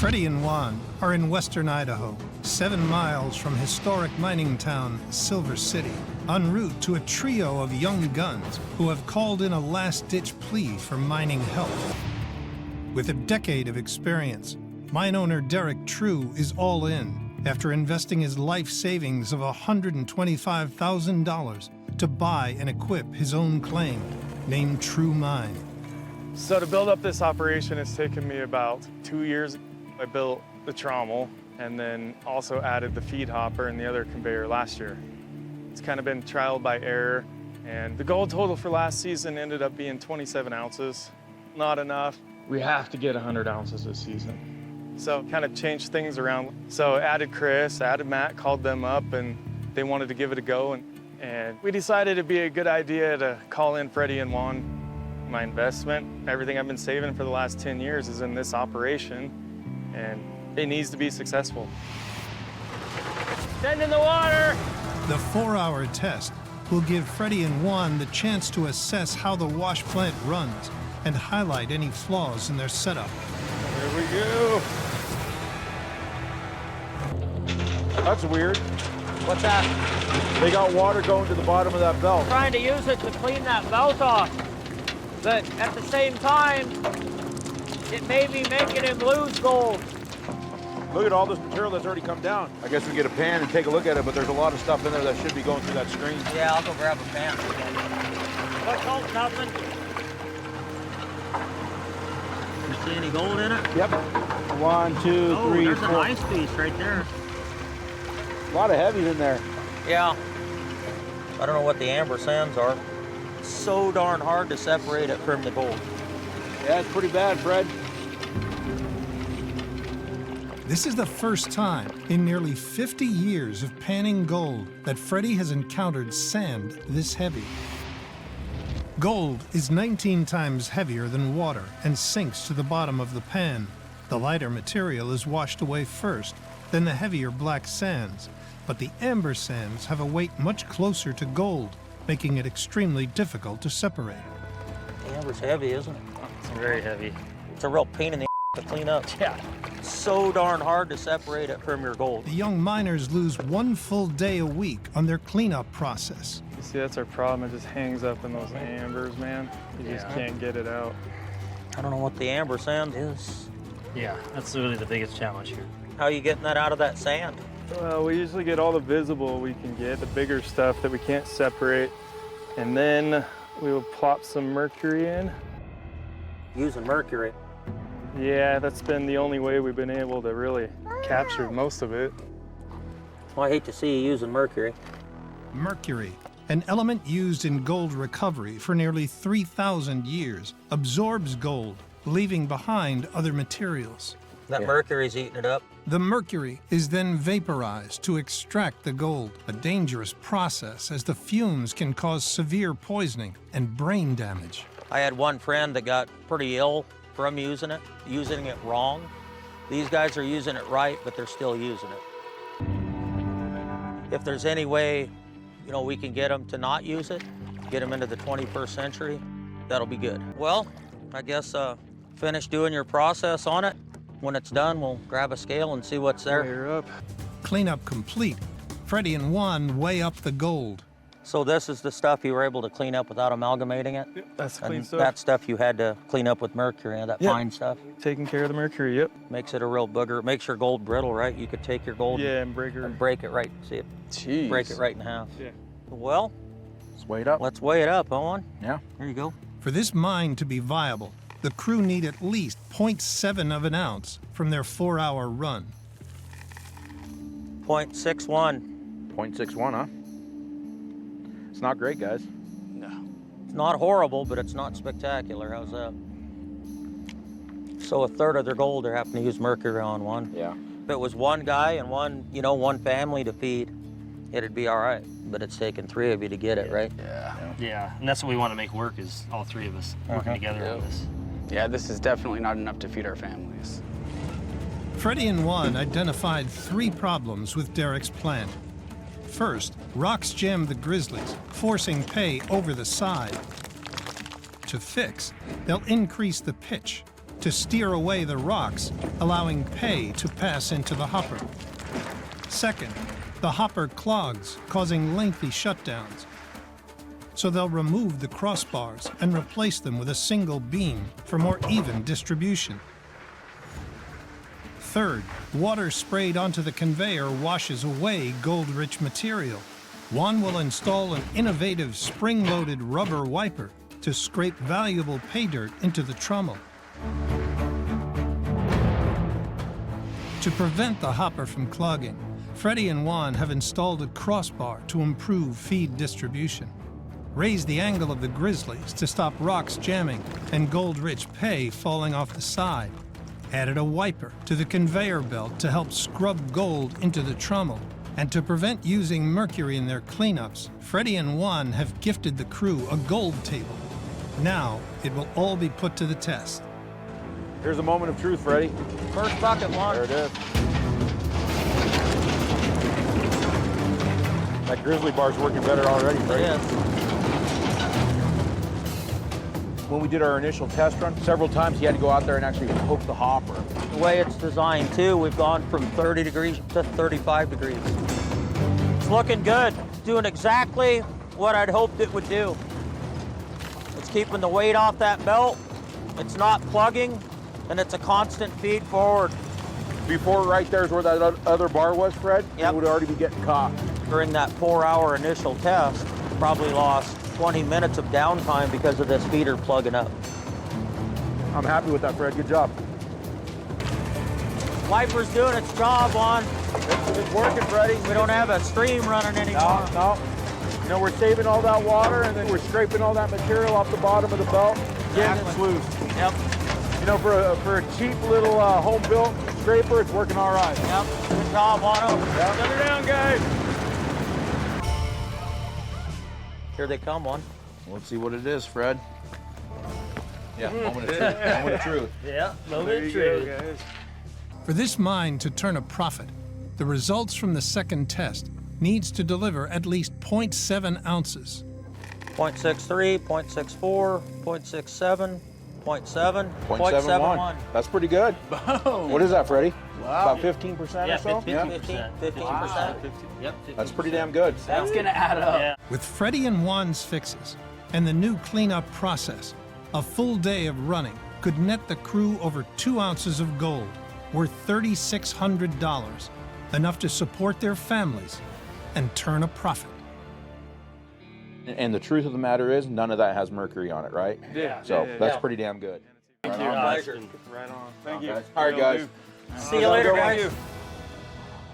Freddy and Juan are in Western Idaho, 7 miles from historic mining town Silver City, en route to a trio of young guns who have called in a last-ditch plea for mining help. With a decade of experience, mine owner Derek True is all in after investing his life savings of $125,000 to buy and equip his own claim, named True Mine. So to build up this operation, it's taken me about 2 years. I built the trommel and then also added the feed hopper and the other conveyor last year. It's kind of been trial by error, and the gold total for last season ended up being 27 ounces. Not enough. We have to get 100 ounces this season. So kind of changed things around. So added Chris, added Matt, called them up, and they wanted to give it a go. And we decided it'd be a good idea to call in Freddy and Juan. My investment, everything I've been saving for the last 10 years is in this operation, and it needs to be successful. Send in the water! The 4-hour test will give Freddy and Juan the chance to assess how the wash plant runs and highlight any flaws in their setup. Here we go. That's weird. What's that? They got water going to the bottom of that belt. Trying to use it to clean that belt off. But at the same time, it may be making him lose gold. Look at all this material that's already come down. I guess we get a pan and take a look at it, but there's a lot of stuff in there that should be going through that screen. Yeah, I'll go grab a pan. What's all nothing? You see any gold in it? Yep. 1, 2, 3, there's 4. a nice piece right there. A lot of heavies in there. Yeah. I don't know what the amber sands are. It's so darn hard to separate it from the gold. Yeah, it's pretty bad, Fred. This is the first time in nearly 50 years of panning gold that Freddy has encountered sand this heavy. Gold is 19 times heavier than water and sinks to the bottom of the pan. The lighter material is washed away first, then the heavier black sands. But the amber sands have a weight much closer to gold, making it extremely difficult to separate. The amber's heavy, isn't it? It's very heavy. It's a real pain in the to clean up. Yeah. It's so darn hard to separate it from your gold. The young miners lose 1 full day a week on their cleanup process. You see, that's our problem. It just hangs up in those ambers, man. You just can't get it out. I don't know what the amber sand is. Yeah, that's really the biggest challenge here. How are you getting that out of that sand? Well, we usually get all the visible we can get, the bigger stuff that we can't separate. And then we will plop some mercury in. Using mercury. Yeah, that's been the only way we've been able to really capture most of it. Well, I hate to see you using mercury. Mercury, an element used in gold recovery for nearly 3,000 years, absorbs gold, leaving behind other materials. That mercury's eating it up. The mercury is then vaporized to extract the gold, a dangerous process as the fumes can cause severe poisoning and brain damage. I had one friend that got pretty ill from using it wrong. These guys are using it right, but they're still using it. If there's any way, we can get them to not use it, get them into the 21st century, that'll be good. Well, I guess finish doing your process on it. When it's done, we'll grab a scale and see what's there. You're up. Cleanup complete. Freddy and Juan weigh up the gold. So this is the stuff you were able to clean up without amalgamating it? Yep, that's clean And stuff. that stuff you had to clean up with mercury, that fine stuff. Taking care of the mercury, yep. Makes it a real booger. It makes your gold brittle, right? You could take your gold And break it right. See it? Jeez. Break it right in half. Yeah. Well, Let's weigh it up. let's weigh it up, Owen. Yeah. Here you go. For this mine to be viable, the crew need at least 0.7 of an ounce from their 4-hour run. 0.61. 0.61, huh? It's not great, guys. It's not horrible, but it's not spectacular. How's that? So a third of their gold, they're having to use mercury on one. Yeah. If it was one guy and one family to feed, it'd be all right. But it's taken 3 of you to get it, right? Yeah, and that's what we want to make work, is all 3 of us working together on this. Yeah, this is definitely not enough to feed our families. Freddy and Juan identified 3 problems with Derek's plant. First, rocks jammed the grizzlies, forcing pay over the side. To fix, they'll increase the pitch. to steer away the rocks, allowing pay to pass into the hopper. Second, the hopper clogs, causing lengthy shutdowns. So they'll remove the crossbars and replace them with a single beam for more even distribution. Third, water sprayed onto the conveyor washes away gold-rich material. Juan will install an innovative spring-loaded rubber wiper to scrape valuable pay dirt into the trommel. To prevent the hopper from clogging, Freddy and Juan have installed a crossbar to improve feed distribution. Raise the angle of the grizzlies to stop rocks jamming and gold-rich pay falling off the side. Added a wiper to the conveyor belt to help scrub gold into the trommel. And to prevent using mercury in their cleanups, Freddy and Juan have gifted the crew a gold table. Now it will all be put to the test. Here's a moment of truth, Freddy. First bucket, Juan. There it is. That grizzly bar's working better already, Freddy. Yes. When we did our initial test run, several times he had to go out there and actually poke the hopper. The way it's designed too, we've gone from 30 degrees to 35 degrees. It's looking good. It's doing exactly what I'd hoped it would do. It's keeping the weight off that belt, it's not plugging, and it's a constant feed forward. Before right there is where that other bar was, Fred. Yep. It would already be getting caught. During that 4-hour initial test, probably lost 20 minutes of downtime because of this feeder plugging up. I'm happy with that, Fred. Good job. Wiper's doing its job, Juan. It's working, Freddy. We don't have a stream running anymore. No. You know, we're saving all that water, and then we're scraping all that material off the bottom of the belt, getting it sluiced. Yep. You know, for a cheap little home-built scraper, it's working all right. Yep. Good job, Juan. Yep. Shut her down, guys. Here they come, Juan. Let's see what it is, Fred. Yeah, moment of truth. Moment of truth. Yeah, There you go, guys. For this mine to turn a profit, the results from the second test needs to deliver at least 0.7 ounces. 0.63, 0.64, 0.67, 0.7, 0.71. That's pretty good. What is that, Freddie? Wow. About 15% or so? 15%. Yep. That's pretty damn good. That's gonna add up. Yeah. With Freddy and Juan's fixes and the new cleanup process, a full day of running could net the crew over 2 ounces of gold, worth $3,600, enough to support their families and turn a profit. And the truth of the matter is, none of that has mercury on it, right? Yeah. So yeah. that's pretty damn good. Thank Right you. on, guys. guys. Right on. Thank you. All right, guys. See you later, guys.